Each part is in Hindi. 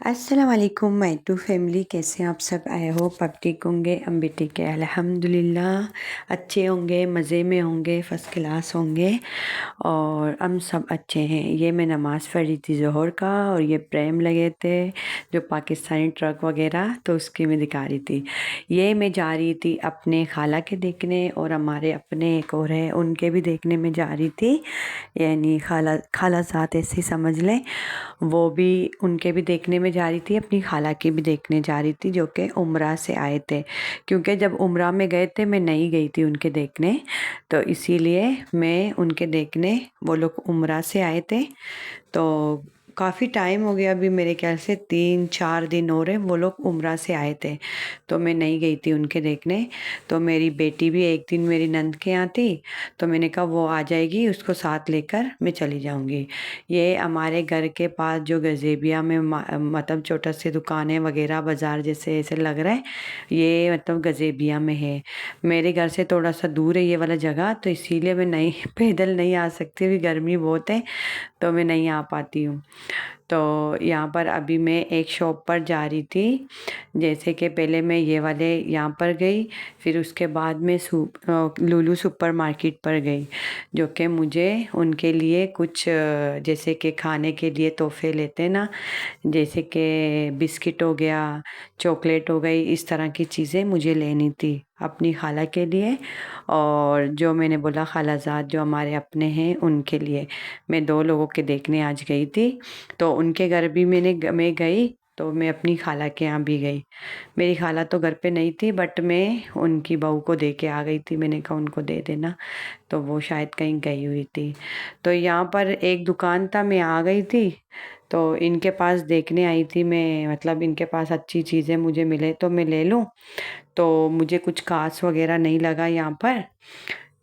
अस्सलाम वालेकुम माय टू फैमिली। कैसे हैं आप सब? आई होप आप ठीक होंगे। हम भी ठीक है अल्हम्दुलिल्लाह। अच्छे होंगे, मज़े में होंगे, फ़र्स्ट क्लास होंगे और हम सब अच्छे हैं। ये मैं नमाज़ पढ़ रही थी ज़ोहर का और ये प्रेम लगे थे जो पाकिस्तानी ट्रक वगैरह, तो उसकी मैं दिखा रही थी। ये मैं जा रही थी अपने खाला के देखने और हमारे अपने एक और है उनके भी देखने में जा रही थी, यानी खाला खाला साथ ऐसे ही समझ लें। वो भी उनके भी देखने में जा रही थी, अपनी खाला की भी देखने जा रही थी जो कि उम्रा से आए थे। क्योंकि जब उम्रा में गए थे मैं नहीं गई थी उनके देखने, तो इसीलिए मैं उनके देखने, वो लोग उम्रा से आए थे। तो काफ़ी टाइम हो गया, अभी मेरे ख्याल से 3-4 दिन हो रहे वो लोग उम्रा से आए थे, तो मैं नहीं गई थी उनके देखने। तो मेरी बेटी भी एक दिन मेरी नंद के यहाँ थी, तो मैंने कहा वो आ जाएगी, उसको साथ लेकर मैं चली जाऊंगी। ये हमारे घर के पास जो गजेबिया में मतलब छोटा सी दुकानें वगैरह बाज़ार जैसे ऐसे लग रहा है, ये मतलब गजेबिया में है। मेरे घर से थोड़ा सा दूर है ये वाला जगह, तो इसीलिए मैं नहीं पैदल नहीं आ सकती, अभी गर्मी बहुत है तो मैं नहीं आ पाती हूँ। तो यहाँ पर अभी मैं एक शॉप पर जा रही थी, जैसे कि पहले मैं ये वाले यहाँ पर गई, फिर उसके बाद मैं लुलु सुपर मार्केट पर गई, जो कि मुझे उनके लिए कुछ जैसे कि खाने के लिए तोहफे लेते हैं ना, जैसे कि बिस्किट हो गया, चॉकलेट हो गई, इस तरह की चीज़ें मुझे लेनी थी अपनी खाला के लिए। और जो मैंने बोला खालाजाद जो हमारे अपने हैं उनके लिए, मैं 2 लोगों के देखने आज गई थी। तो उनके घर भी मैं गई, तो मैं अपनी खाला के यहाँ भी गई। मेरी खाला तो घर पे नहीं थी, बट मैं उनकी बहू को दे के आ गई थी, मैंने कहा उनको दे देना, तो वो शायद कहीं गई हुई थी। तो यहाँ पर एक दुकान था, मैं आ गई थी, तो इनके पास देखने आई थी मैं, मतलब इनके पास अच्छी चीज़ें मुझे मिले तो मैं ले लूँ। तो मुझे कुछ खास वगैरह नहीं लगा यहाँ पर।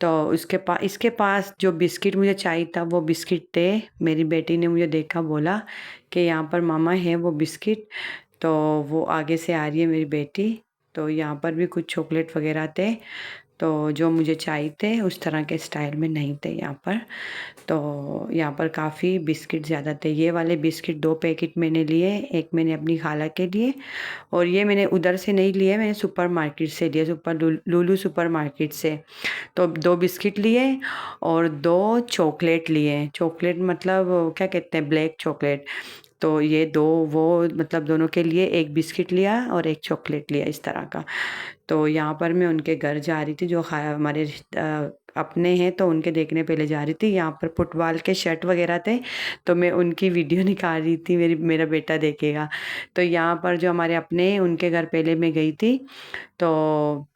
तो इसके पास जो बिस्किट मुझे चाहिए था वो बिस्किट थे। मेरी बेटी ने मुझे देखा, बोला कि यहाँ पर मामा है वो बिस्किट। तो वो आगे से आ रही है मेरी बेटी, तो यहाँ पर भी कुछ चॉकलेट वगैरह थे, तो जो मुझे चाहिए थे उस तरह के स्टाइल में नहीं थे यहाँ पर। तो यहाँ पर काफ़ी बिस्किट ज़्यादा थे। ये वाले बिस्किट 2 पैकेट मैंने लिए, एक मैंने अपनी खाला के लिए और ये मैंने उधर से नहीं लिए, मैंने सुपर मार्केट से लिए, लुलु सुपर मार्केट से। तो 2 बिस्किट लिए और 2 चॉकलेट लिए। चॉकलेट मतलब क्या कहते हैं, ब्लैक चॉकलेट। तो ये दो, वो मतलब दोनों के लिए एक बिस्किट लिया और एक चॉकलेट लिया, इस तरह का। तो यहाँ पर मैं उनके घर जा रही थी, जो हमारे अपने हैं, तो उनके देखने पहले जा रही थी। यहाँ पर फुटबॉल के शर्ट वगैरह थे, तो मैं उनकी वीडियो निकाल रही थी, मेरा बेटा देखेगा। तो यहाँ पर जो हमारे अपने हैं उनके घर पहले मैं गई थी, तो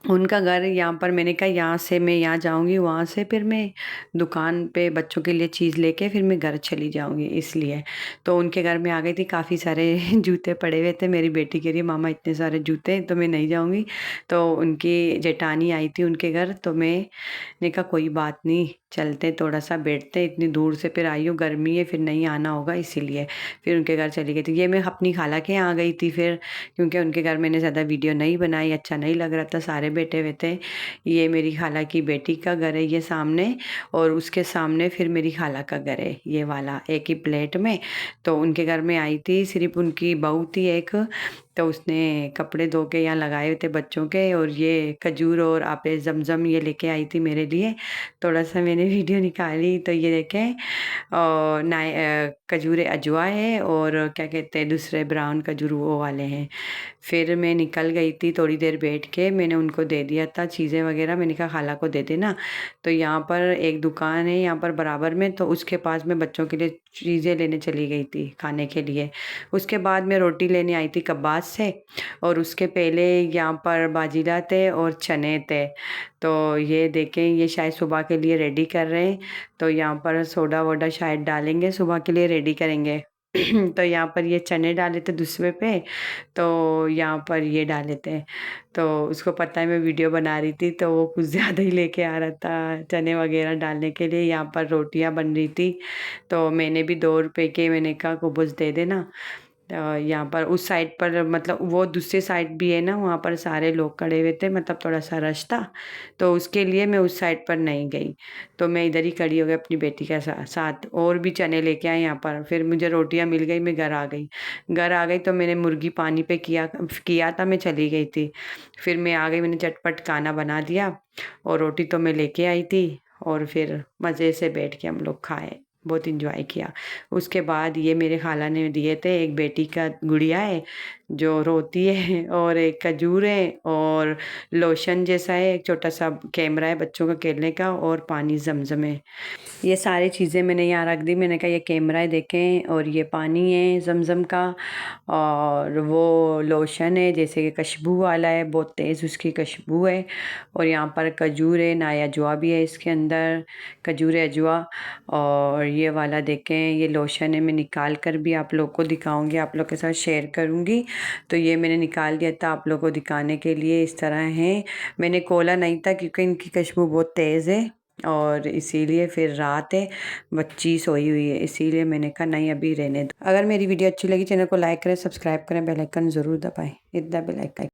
उनका घर यहाँ पर, मैंने कहा यहाँ से मैं यहाँ जाऊँगी, वहाँ से फिर मैं दुकान पे बच्चों के लिए चीज़ लेके फिर मैं घर चली जाऊँगी, इसलिए। तो उनके घर में आ गई थी, काफ़ी सारे जूते पड़े हुए थे। मेरी बेटी कह रही मामा इतने सारे जूते, तो मैं नहीं जाऊँगी। तो उनकी जेठानी आई थी उनके घर, तो मैंने कहा कोई बात नहीं, चलते थोड़ा सा बैठते, इतनी दूर से फिर आई हूँ, गर्मी है, फिर नहीं आना होगा, इसीलिए फिर उनके घर चली गई थी। ये मैं अपनी खाला के यहाँ आ गई थी फिर, क्योंकि उनके घर मैंने ज़्यादा वीडियो नहीं बनाई, अच्छा नहीं लग रहा था, सारे बैठे हुए थे। ये मेरी खाला की बेटी का घर है ये सामने, और उसके सामने फिर मेरी खाला का घर है, ये वाला एक ही प्लेट में। तो उनके घर में आई थी, सिर्फ उनकी बहू थी एक, तो उसने कपड़े धो के यहाँ लगाए हुए थे बच्चों के, और ये खजूर और आपे जमजम ये लेके आई थी मेरे लिए। थोड़ा सा मैंने वीडियो निकाली, तो ये देखें, और खजूर अजवा है, और क्या कहते हैं दूसरे ब्राउन खजूर वो वाले हैं। फिर मैं निकल गई थी, थोड़ी देर बैठ के मैंने उनको दे दिया था चीज़ें वगैरह, मैंने कहा खाला को दे देना। तो यहाँ पर एक दुकान है यहाँ पर बराबर में, तो उसके पास मैं बच्चों के लिए चीज़ें लेने चली गई थी खाने के लिए। उसके बाद मैं रोटी लेने आई थी कब्बास से, और उसके पहले यहाँ पर बाजीरा थे और चने थे। तो ये देखें, ये शायद सुबह के लिए रेडी कर रहे हैं, तो यहाँ पर सोडा वोडा शायद डालेंगे, सुबह के लिए रेडी करेंगे। तो यहाँ पर ये चने डाले थे दूसरे पे, तो यहाँ पर ये डाले थे। तो उसको पता है मैं वीडियो बना रही थी, तो वो कुछ ज़्यादा ही लेके आ रहा था चने वगैरह डालने के लिए। यहाँ पर रोटियाँ बन रही थी, तो मैंने भी 2 रुपए के, मैंने कहा कुबूस दे देना। यहाँ पर उस साइड पर, मतलब वो दूसरे साइड भी है ना, वहाँ पर सारे लोग खड़े हुए थे, मतलब थोड़ा सा रश था, तो उसके लिए मैं उस साइड पर नहीं गई। तो मैं इधर ही खड़ी हो गई अपनी बेटी के साथ। और भी चने लेके आए यहाँ पर। फिर मुझे रोटियाँ मिल गई, मैं घर आ गई तो मैंने मुर्गी पानी पे किया था, मैं चली गई थी। फिर मैं आ गई, मैंने झटपट खाना बना दिया और रोटी तो मैं लेके आई थी। और फिर मज़े से बैठ के हम लोग खाए, बहुत इंजॉय किया। उसके बाद ये मेरे खाला ने दिए थे, एक बेटी का गुड़िया है जो रोती है, और एक खजूर है, और लोशन जैसा है, एक छोटा सा कैमरा है बच्चों का खेलने का, और पानी जमजम है। ये सारी चीज़ें मैंने यहाँ रख दी। मैंने कहा ये कैमरा है देखें, और ये पानी है जमजम का, और वो लोशन है जैसे कि खुशबू वाला है, बहुत तेज़ उसकी खुशबू है। और यहाँ पर खजूर है, नाया अजवा भी है इसके अंदर, खजूर अजवा। और ये वाला देखें, ये लोशन है, मैं निकाल कर भी आप लोग को दिखाऊंगी, आप लोग के साथ शेयर करूंगी। तो ये मैंने निकाल दिया था आप लोग को दिखाने के लिए। इस तरह है, मैंने खोला नहीं था क्योंकि इनकी खुशबू बहुत तेज़ है, और इसीलिए फिर रात है, बच्ची सोई हुई है, इसीलिए मैंने कहा नहीं अभी रहने दो। अगर मेरी वीडियो अच्छी लगी, चैनल को लाइक करें, सब्सक्राइब करें, बेल आइकन ज़रूर दबाएं, इतना बेल आइकन।